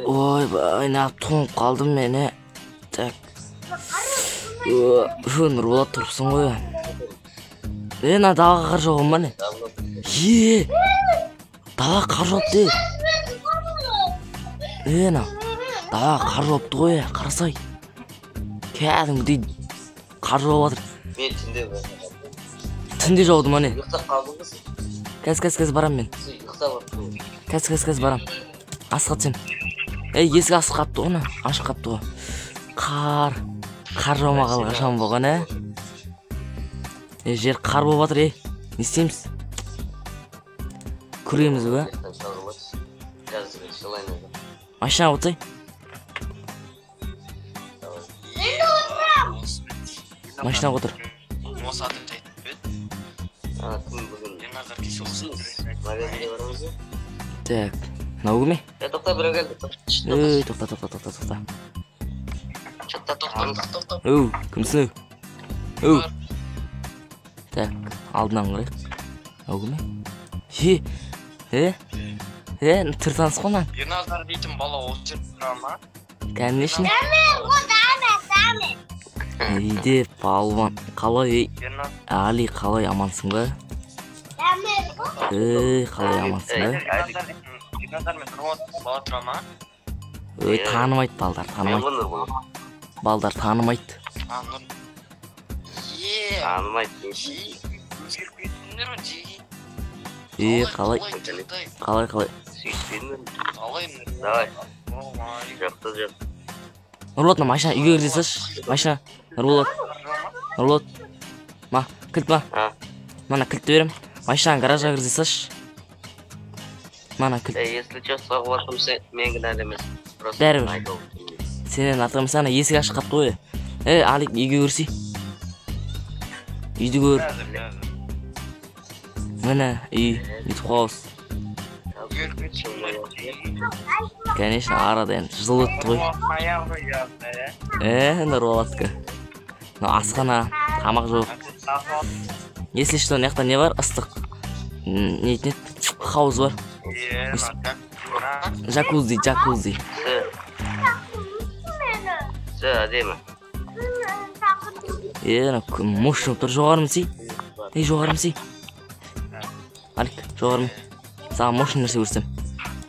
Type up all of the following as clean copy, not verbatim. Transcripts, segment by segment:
Ойбай, неғып тоңып қалдым мені. Так. Нұрболат тұрыпсың ғой. На далаға қар жауған ба не? Далаға қар жауыпты. На далаға қар жауыпты ғой, қарасай. Кәдімгідей қар жауып жатыр. Мен түнде бар. Түнде жауды ма не? Ұйықтап қалдыңыз? Кәз барам мен. Ұйықтап отырмын. Кәз барам. Асық атсам. Есік асық қапты оны, ашық қапты ғой. Қар жаумағалы қашан болған, жер қар болып жатыр, не істейміз? Көреміз бе? Машинаға отырай. Машинаға отыр. Так, мынау кім? Тоқта, біреу келді. Тоқта. Тоқта. Кімсің? Так, алдынан қарайық. Мынау кім? Түр таныс қой мынан. Ерназар дейтін бала осы жерде тұра ма? Конечно. Үйде палуан. Қалай, Али, қалай амансың ба? Қалай амансың ба? Ерназар мен Нұрболат бала тұра ма? Танымайды балдар, танымайды. Балдар танымайды. Танымайды. Өзгеріп кеттіңдер ма жеги? Қалай? Сүйіспенмін. Қалай? Давай. Жақты. Нұрболат, машина үйге кіргізсеш. Машина. Нұрболат. Кілт ма? Мана кілтті берем. Машина гаражға кіргізсеш. Мана кілт. Если что, соғылатым сен, мен кінәлі емес. Бәрібір. Сенен артығым сана есік ашық қапты ғой. Алик, үйге көрсей. Үйді көр. Міне, үй, бүйтіп қауыз. Конечно, арада енді жыл өтті ғой. Нұрболатқа. Асхана, тамақ жоқ. Если что, мынаяқта не бар? Ыстық. Нетін хауыз бар. Джакузи. Әдемі. Мощный тұр, жоғарымсый. Жоғарымсый. Алик, жоғарым. Саған мощный нәрсе көрсем.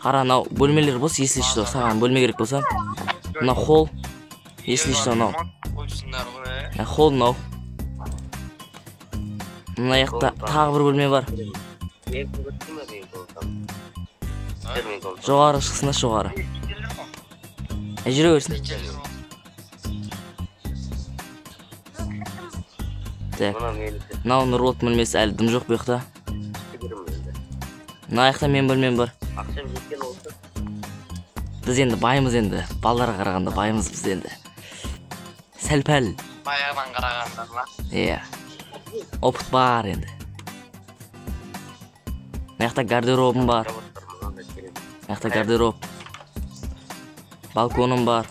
Қара, нау бөлмелер бос, если что, саған бөлме керек болса. Мына холл. Если что, нау. Холл, нау. Мына яқта тағы бір бөлме бар. Жоғары шықсына жоғары. Жүре көрсін. Так, мынау Нұрболат бөлмесі әлі дым жоқ бұяқта. Мына аяқта мен бөлмем бар. Біз енді байымыз енді. Балдарға қарағанда байымыз біз енді. Сәл-пәл. Баяғыдан қарағанда ма? Опыт бар енді. Маяқта гардеробым бар. Маяқта гардероб. Балконым бар.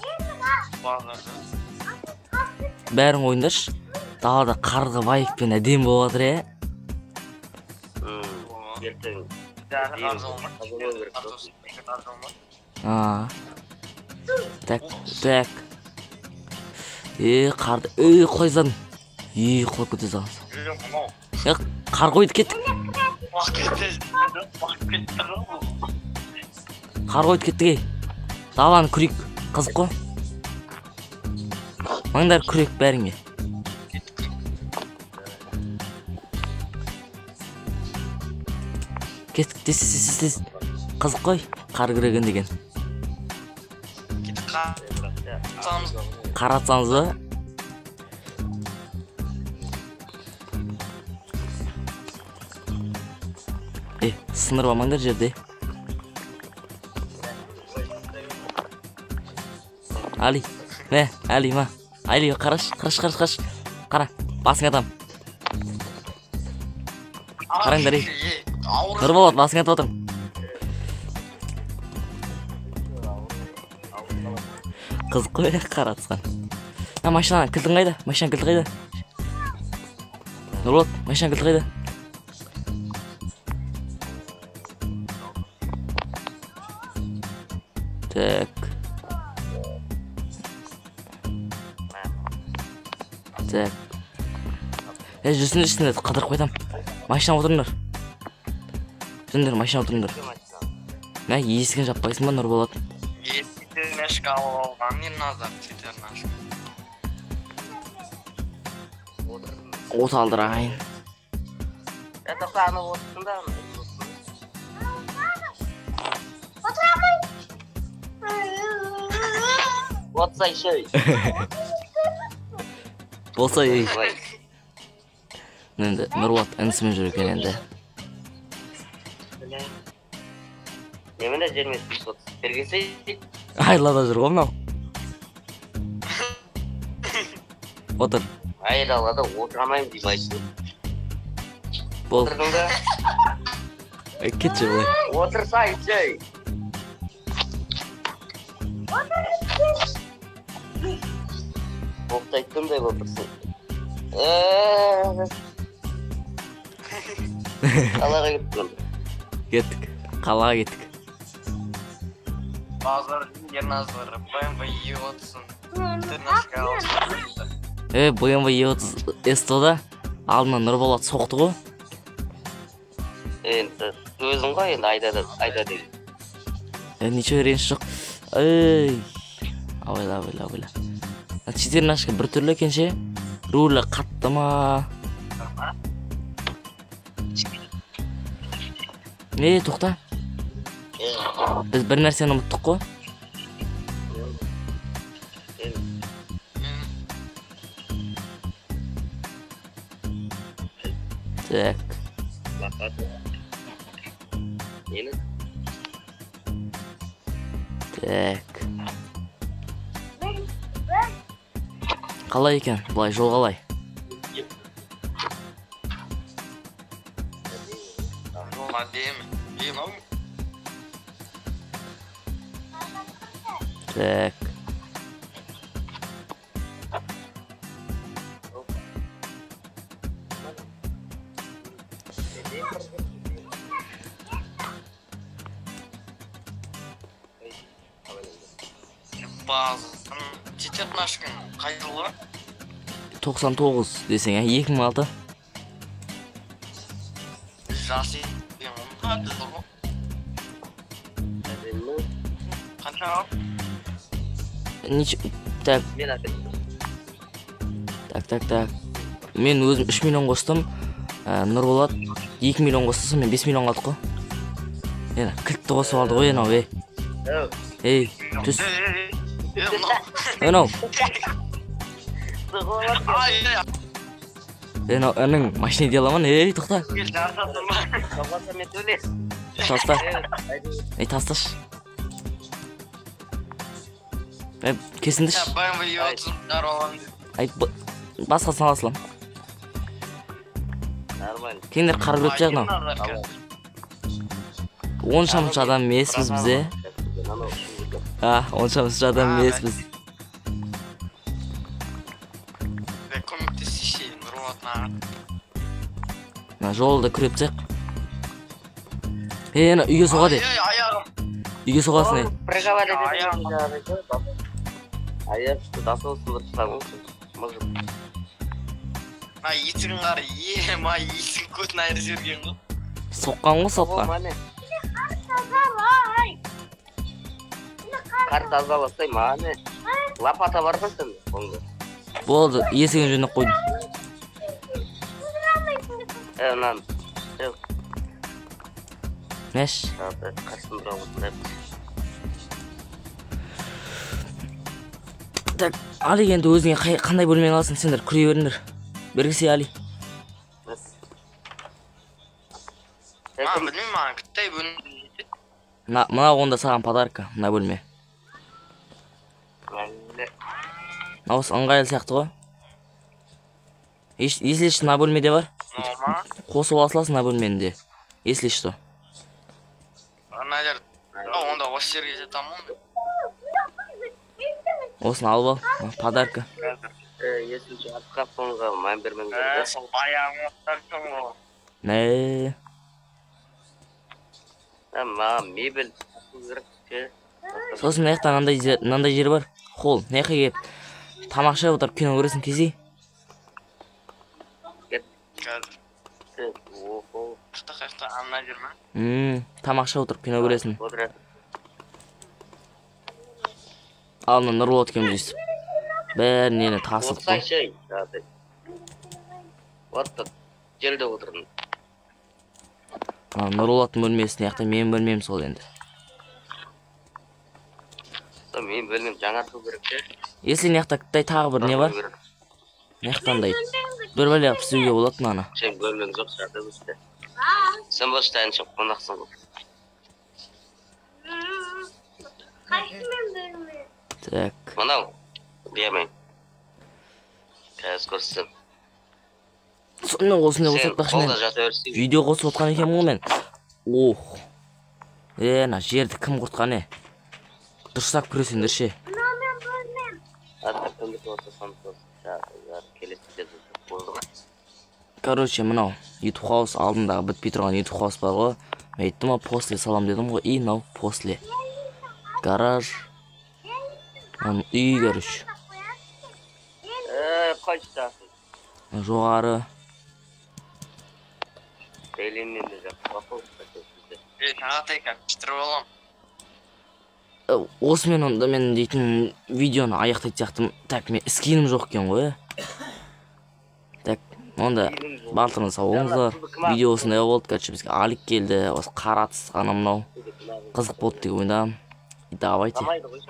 Бәрін ойындаршы. Далада қарға байықпен әдем болып жатыр, Так. Қарды, қойзадым. Қойып көте саған. Қар қойды кеттік. Қар қойды кеттік, Даланы күрек, қызық қой. Маңдар күрек бәріңе. Кеттік, тез. Қызық қой, қар күреген деген. Қаратсаңыз ба? Сыныр бамаңдар жерде. Али, Али, қараш. Қара, басың атам. Қараңдар, Нұрболат, басың атып отырм. Қызық қой, қаратысқан. Машина кілтің қайда? Нұрболат, машина кілті қайда? Так. Так. Жүрсіңдер, қыдырып қайтам. Машина отырыңдар. Жүріңдер, машина отырыңдар. Мә, есігін жаппайсың ба, Нұрболат? Цветернашка алып алған, не назар цветернашка. От алдырайын. Это саны отырсын да. Отсай шөй. Болса, енді Нұрболат інісімен жүр екен енді. Немені жермесіз отсы. Бергесей. Айрлада жүр ғой мынау. Отыр. Айралада отырамайым дейм айтсын. Бол. Отырдың да? Кетші бұлай. Отырсай шөй. Боқтайтындай отырсың. Қалаға кеттің. Кеттік. Қалаға кеттік. Bazıları Ernazlar, BMW E30, Цветернашка алып. BMW E30 S-тода алдынан Нұрболат соқты ғой. Енді өзің ғой енді айда деп. Ничего реніш жоқ. Ей. Абайла. Цветернашка бір түрлі екенше. Рулі қатты ма? Тоқта. Біз бір нәрсені ұмыттық қой. Так. Нені? Так. Қалай екен? Бұлай жол қалай? Так. Цветернашкаң қай жылы? 99 десең, 2006. Жас ең ұмға біз ғой. Қанша ал? Так. Мен әкелдім. Так. Мен өзім 3 миллион қостым. Нұрболат 2 миллион қостысы, мен 5 миллион қалдық қой. Ені, кілтті қосып алды ғой, енау, Ей, түс. Енау. Енау, әнің машине деламан, тоқта. Таста. Тасташ. Кесіндіш. BMW E30 дараланды. Басқасын аласылам. Нормально. Кеңдер қарып өтіп жағынан. 10 шамшы адам емеспіз бізе. 10 шамшы адам емеспіз. Көмектесіші, Нұрболатына. Жолда күреп жақ. Үйге соғады. Үйге соғасын, Аяқ дасылсын тұрсаңыз. Есігін қары, есігін көтін айры жерген ғой. Соққан ғой, соққан. Қар тазаласай, мане. Лапата бар ғой сен? Болды, есігін жөніп қойдым. Нан. Мәш. Қасын бұра отырып. Так, Али енді өзіңе қандай бөлмен аласың, сендер күрей беріңдер. Бергісей, Али. Білмейм, маған күттай бөлім. Мына онда саған подарка, мына бөлме. Науыз ыңғайлы сияқты ғой. Если что, мына бөлмеде бар. Қосып аласыласың мына бөлменде. Если что. Онда осы жерге жетамын. Осыны алып ал, подарка. Если что, атқа соңға мән бермеңдер. Сол баяғын оқтарсың ғой. Не? Маған мебель керек. Сосын мына жақта мынандай жер бар. Холл. Мына жаққа келіп тамақ ішіп отырып кино көресің кезей. Қазір. Охо. Қайықта ана жер ма? Тамақ ішіп отырып кино көресің. Отырады. Ал мына Нұрболат екеуміз өйстіп. Бәрін нені тасып қой. Отырсайшы. Вот жерде отырдым. Нұрболаттың бөлмесі, мына жақта менің бөлмем сол енді. Мен бөлмем жаңарту керек те. Если мына жақта тағы бір не бар? Мына жақтандай бір бәле алып істеуге болады мынаны. Сен бөлмең жоқ шығар бізде. Sen boş tane çok konaksın. Так. Manav. Diyemem. Kayas koşsun. Сонымен осындай қосып Sen kolda мен jata versin. видео қосып отқан екенмін ғой мен. Ох. Мына жерді кім құртқан Дұрыстап күресіңдер ше. Hatta kımlık olsa sanık olsa. Ya kelesi de oldu. Короче, мынау YouTube хаус алдындағы бітпей тұрған YouTube хаус бар ғой. Мен айттым ғой, после салам дедім ғой. И мынау после. Гараж. Үй, короче. Kaçtasın? Жоғары. Beynimden de bakıl. Таңа тайка, піштіріп алам. Осымен онда мен дейтін видеоны аяқтайтын сияқтым. Так, мен іскенім жоқ екен ғой. Так, онда барлығын сау болыңыздар. Видео осындай болды. Короче, бізге Алик келді. Осы қара тыс ғана мынау. Қызық болды деп ойладым. И давайте. Tamamıydı bu iş.